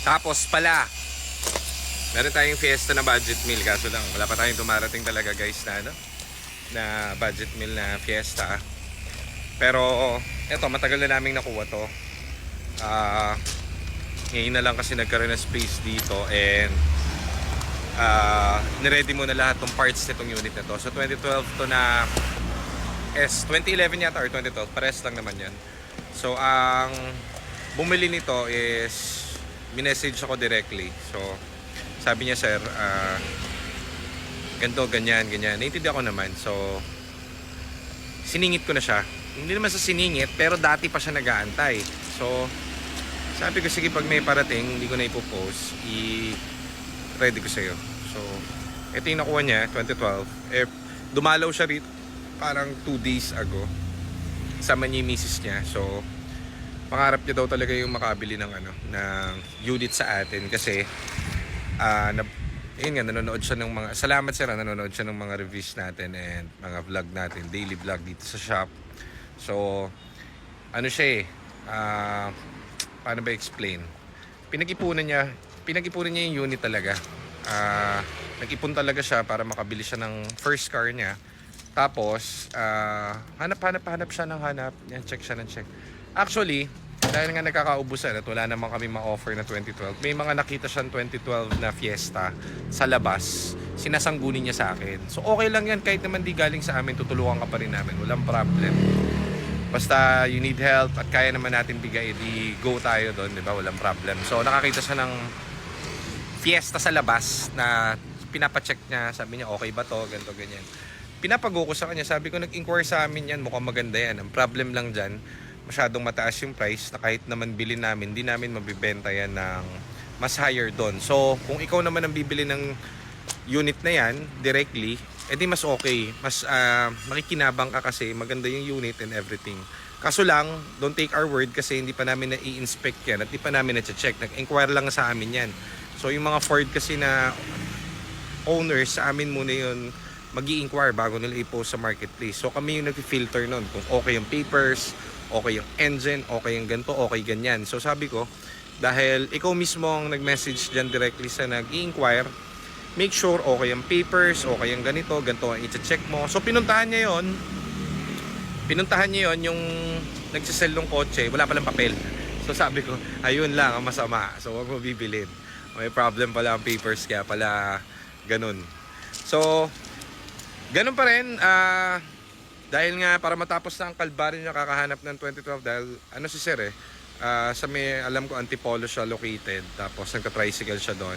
Tapos pala, meron tayong Fiesta na budget meal. Kaso lang, wala pa tayong dumarating talaga guys na, ano, na budget meal na Fiesta. Pero, eto, matagal na naming nakuha to. Ngayon na lang kasi nagkaroon ng space dito. And, niready mo na lahat ng parts nitong unit na to. So, 2012 to na 2011 yata or 2012. Pares lang naman yan. So, ang bumili nito is minessage ako directly. So, sabi niya, sir, ganito, ganyan, ganyan. Naintindihan ko naman. So, siningit ko na siya. Hindi naman sa siningit, pero dati pa siya nag-aantay. So, sabi ko, sige, pag may parating, hindi ko na ipopost, i-ready ko sa'yo. So, ito yung nakuha niya, 2012. Dumalaw siya rito parang 2 days ago. Sama niya yung misis niya. So, pangarap niya daw talaga yung makabili ng, ng unit sa atin. Kasi, yun nga, nanonood siya ng mga, salamat sir, nanonood siya ng mga reviews natin and mga vlog natin, daily vlog dito sa shop. So, ano siya paano ba explain? Pinag-ipunan niya yung unit talaga. Nag-ipon talaga siya para makabili siya ng first car niya. Tapos, hanap siya ng hanap. Yan, check siya ng check. Actually, dahil nga nagkakaubusan at wala naman kami ma-offer na 2012, may mga nakita siyang 2012 na Fiesta sa labas. Sinasanggunin niya sa akin. So, okay lang yan. Kahit naman di galing sa amin, tutulungan ka pa rin namin. Walang problem. Basta you need help at kaya naman natin bigay, di go tayo doon, di ba? Walang problem. So, nakakita siya ng Fiesta sa labas na pinapacheck niya. Sabi niya, okay ba to? Ganto, ganyan. Pinapago ko sa kanya. Sabi ko, nag-inquire sa amin yan. Mukhang maganda yan. Ang problem lang dyan, masyadong mataas yung price na kahit naman bilhin namin, hindi namin mabibenta yan ng mas higher doon. So, kung ikaw naman ang bibili ng unit na yan directly, edi mas okay. Mas makikinabang ka kasi maganda yung unit and everything. Kaso lang, don't take our word kasi hindi pa namin na-i-inspect yan at hindi pa namin na-check. Nag-inquire lang sa amin yan. So, yung mga Ford kasi na owners, sa amin muna yun mag-i-inquire bago nila i-post sa marketplace. So, kami yung nag-filter nun kung okay yung papers, okay yung engine, okay yung ganito, okay ganyan. So sabi ko, dahil ikaw mismo ang nag-message dyan directly sa nag-i-inquire, make sure okay yung papers, okay yung ganito ang i-check mo. So pinuntahan niya yon yung nagsisell ng kotse, wala palang papel. So sabi ko, ayun lang ang masama. So wag mo bibilin. May problem pala ang papers, kaya pala ganun. So, ganun pa rin, dahil nga para matapos na ang kalbaryo niya kakahanap ng 2012 dahil si sir sa may alam ko Antipolo siya located, tapos nagka-tricycle siya doon.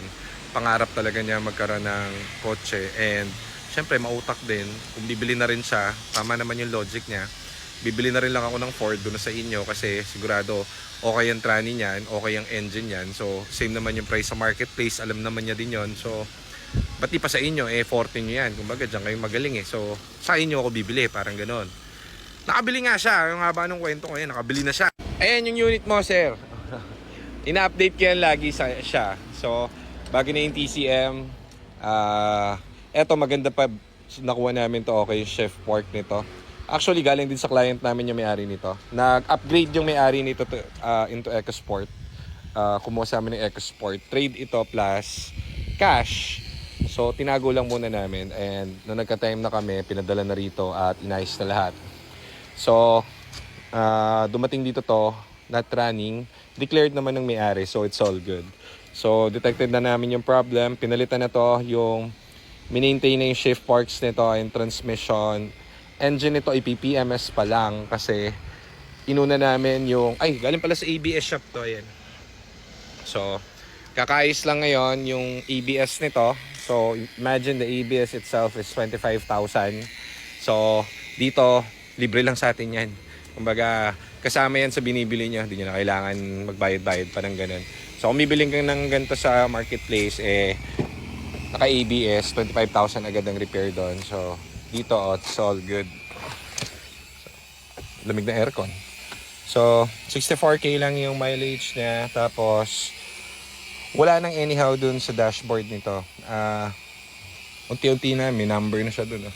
Pangarap talaga niya magkaroon ng kotse and syempre mautak din kung bibili na rin siya. Tama naman yung logic niya, bibili na rin lang ako ng Ford doon sa inyo kasi sigurado okay yung tranny niyan, okay yung engine niyan. So same naman yung price sa marketplace, alam naman niya din yon. So ba't di pa sa inyo, 14 nyo yan. Kumbaga, dyan kayong magaling So, sa inyo ako bibili, parang ganon. Nakabili nga siya, yung haba ng kwento ko yan, nakabili na siya. Ayan yung unit mo, sir. Ina-update ko yan lagi siya. So, bago na yung TCM, eto maganda pa, nakuha namin to, okay, chef pork nito. Actually, galing din sa client namin yung may-ari nito. Nag-upgrade yung may-ari nito into EcoSport. Kumuha sa amin ng EcoSport. Trade ito plus cash. So, tinago lang muna namin and nung nagka-time na kami, pinadala na rito at inayos na lahat. So, dumating dito to, not running, declared naman ng may-ari, so it's all good. So, detected na namin yung problem, pinalitan na to, yung maintain na yung shift parts nito, yung transmission, engine nito, IPPMS pa lang kasi inuna namin yung, galing pala sa ABS shop to, ayan. So, kakais lang ngayon yung ABS nito. So, imagine the ABS itself is 25,000. So, dito, libre lang sa atin yan. Kumbaga, kasama yan sa binibili nyo. Hindi nyo na kailangan magbayad-bayad pa ng ganun. So, kung bibiling ka ng ganito sa marketplace, naka-ABS, 25,000 agad ang repair doon. So, dito, it's all good. So, lamig na aircon. So, 64K lang yung mileage niya. Tapos, wala nang anyhow dun sa dashboard nito. Unti-unti na, may number na siya dun.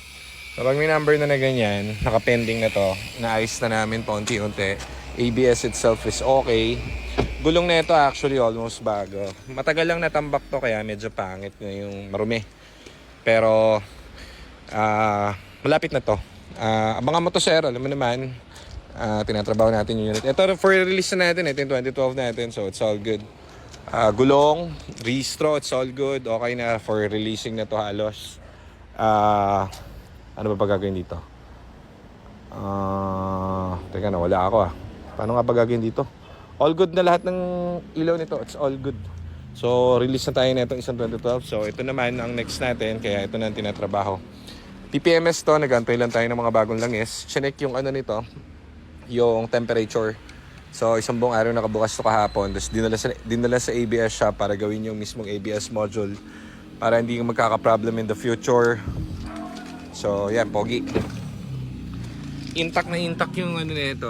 So, pag may number na ganyan, nakapending na to, naayos na namin pa unti-unti. ABS itself is okay. Gulong na ito actually almost bago. Matagal lang natambak to kaya medyo pangit na yung marumi. Pero malapit na to. Abangan mo to sir, alam mo naman. Tinatrabaho natin yung unit. Ito for release na natin, ito yung 2012 natin, so it's all good. Gulong, restro, it's all good. Okay na for releasing na to halos. Ano ba gagawin dito? Teka na, wala ako Paano nga ba gagawin dito? All good na lahat ng ilaw nito. It's all good. So, release na tayo na itong isang 2012. So, ito naman ang next natin. Kaya ito na ang tinatrabaho. PPMS to. Nag-antay lang tayo ng mga bagong langis. Chinek yung ano nito. Yung temperature. So, isang buong araw nakabukas to kahapon. Tapos, dinala sa ABS shop para gawin yung mismong ABS module. Para hindi magkaka-problem in the future. So, yan. Pogi. Intact na intact yung ano nito.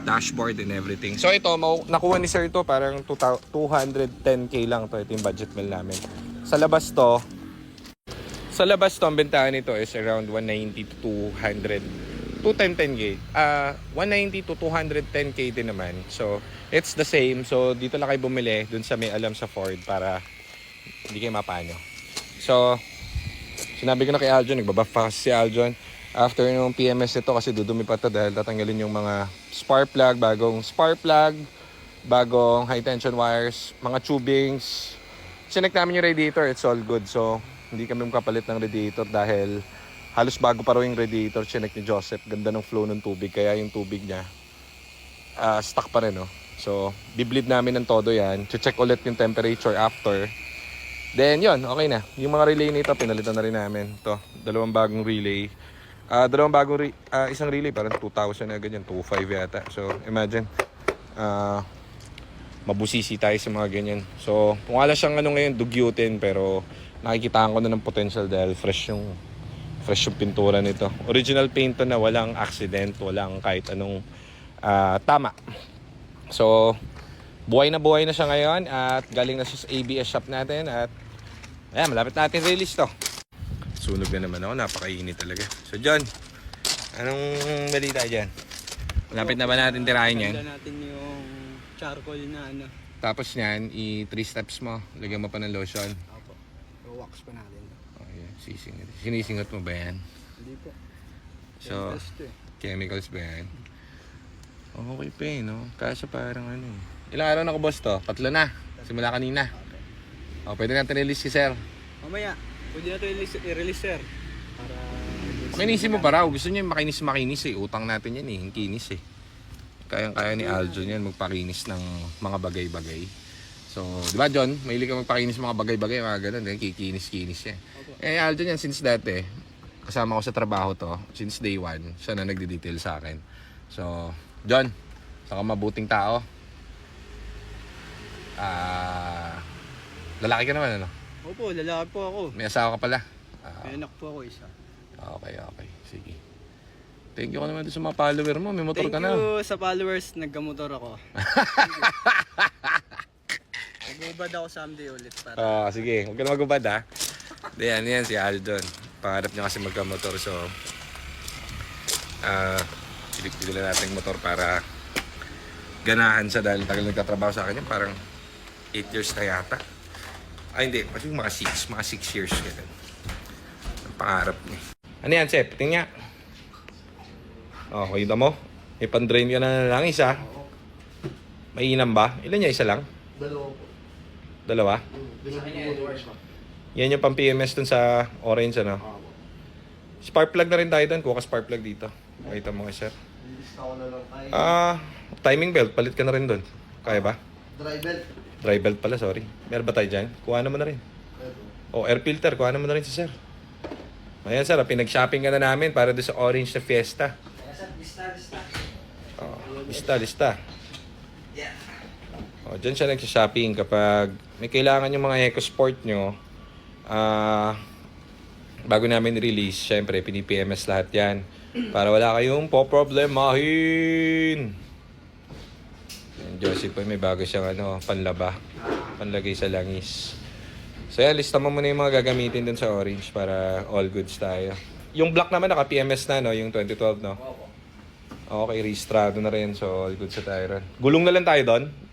Dashboard and everything. So ito, nakuha ni sir ito parang 210k lang to. Ito yung budget meal namin. Sa labas to, ang bentahan nito is around 190 to 200. 210k. 190 to 210k din naman. So, it's the same. So, dito lang kayo bumili dun sa may alam sa Ford para hindi kayo mapano. So, sinabi ko na kay Aljon, nagbabuff pa kasi si Aljon. After nung PMS ito kasi dudumi pa to dahil tatanggalin yung mga spark plug, bagong high tension wires, mga tubings. Chinek namin yung radiator, it's all good. So, hindi kami makapalit ng radiator dahil halos bago pa raw yung radiator. Chinek ni Joseph, ganda ng flow ng tubig. Kaya yung tubig niya, stuck pa rin, no? So, bibleed namin ng todo yan. Check ulit yung temperature after. Then, yon okay na. Yung mga relay nito, pinalitan na rin namin. Ito, dalawang bagong relay. Isang relay parang 2,000 na ganyan, 2,500 yata. So imagine, mabusisi tayo sa mga ganyan. So kung wala siyang ano ngayon, dugyutin, pero nakikitaan ko na ng potential dahil fresh yung pintura nito. Original paint to na walang accident, walang kahit anong tama. So buhay na siya ngayon at galing na siya sa ABS shop natin at ayan, malapit natin release to. Sunog na naman ako, napakainit talaga. So John, anong balita dyan? Malapit na ba natin tirahin yan? Ganda natin yung charcoal na ano. Tapos yan, 3 steps mo. Lagyan mo pa ng lotion. Opo. Wax pa natin. Oh, yeah. Sinisingot mo ba yan? Hindi po. So, chemicals ba yan? Okay pa no? Kaso parang ano. Ilang araw na ko boss to? 3 na. Simula kanina. O, pwede natin release si sir. Mamaya. Pwede na ito i-release sir. Para... Mainisin mo pa raw. Gusto niya makinis eh. Utang natin yan yung kinis eh. Kayang-kaya ni Aljon yan magpakinis ng mga bagay-bagay. So, di ba John? Mahilig ka magpakinis mga bagay-bagay, mga ganun. Kikinis-kinis yan. Aljon yan since dati. Kasama ko sa trabaho to. Since day 1. Siya na nagde-detail sa akin. So, John, saka mabuting tao. Lalaki ka naman ano? Opo, lalaki po ako. May asawa ka pala? May anak po ako isa. Okay. Sige. Thank you ka naman sa mga follower mo. May motor ka na. Thank you sa followers. Nagkamotor ako. Magubad ako someday ulit. Sige. Huwag ka na magubad ha. Yan si Aldon. Pangarap niya kasi magkamotor. So, pilit-pilit natin motor para ganahan siya dahil tagal nagtatrabaho sa akin. Parang 8 years na yata. Hindi. Kasi mga 6 years. Ganun. Ang pangarap niya. Ano yan, Sep? Tingnan. Kita mo? May pan-drain ka na lang isa. May inam ba? Ilan niya? Isa lang? Dalawa? Yan yung pang PMS dun sa orange, ano? Spark plug na rin tayo dun. Kuha ka spark plug dito. Makita mo nga, sir. Timing belt. Palit ka na rin dun. Kaya ba? Dry belt pala, sorry. Meron ba tayo dyan? Kuha naman na rin. Air filter. Kuha naman na rin si sir. Ayan, sir. Pinag-shopping ka na namin para doon sa orange na Fiesta. Lista. Diyan siya nagsha-shopping kapag may kailangan yung mga EcoSport nyo. Bago namin release, syempre, pini-PMS lahat yan. Para wala kayong poproblemahin. Joseph, may bago siyang panlaba. Panlagay sa langis. So yan, lista mo muna yung mga gagamitin dun sa orange para all goods tayo. Yung black naman naka-PMS na, no? Yung 2012, no? Okay, registrado na rin. So, all good sa Tyron. Gulong na lang tayo doon.